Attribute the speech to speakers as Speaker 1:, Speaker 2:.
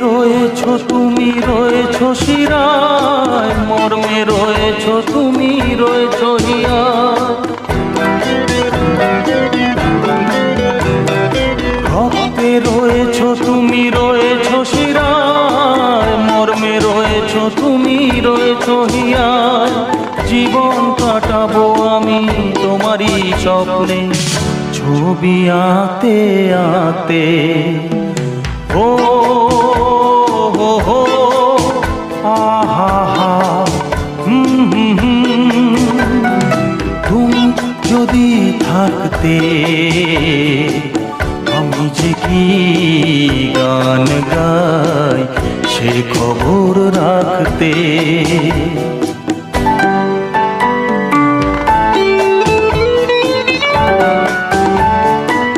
Speaker 1: রয়েছো তুমি, রয়েছো শিরায়, মর্মে রয়েছো তুমি, রয়েছো হিয়ায়। রক্তে রয়েছো তুমি, রয়েছো শিরায়, মর্মে রয়েছো তুমি, রয়েছো হিয়ায়। জীবন কাটাবো আমি তোমারই স্বপ্নে, ছবি আঁকতে আঁকতে। ও হো হো আহা হা, তুমি যদি থাকতে আমি যে কি গান গাই সে খবর রাখতে।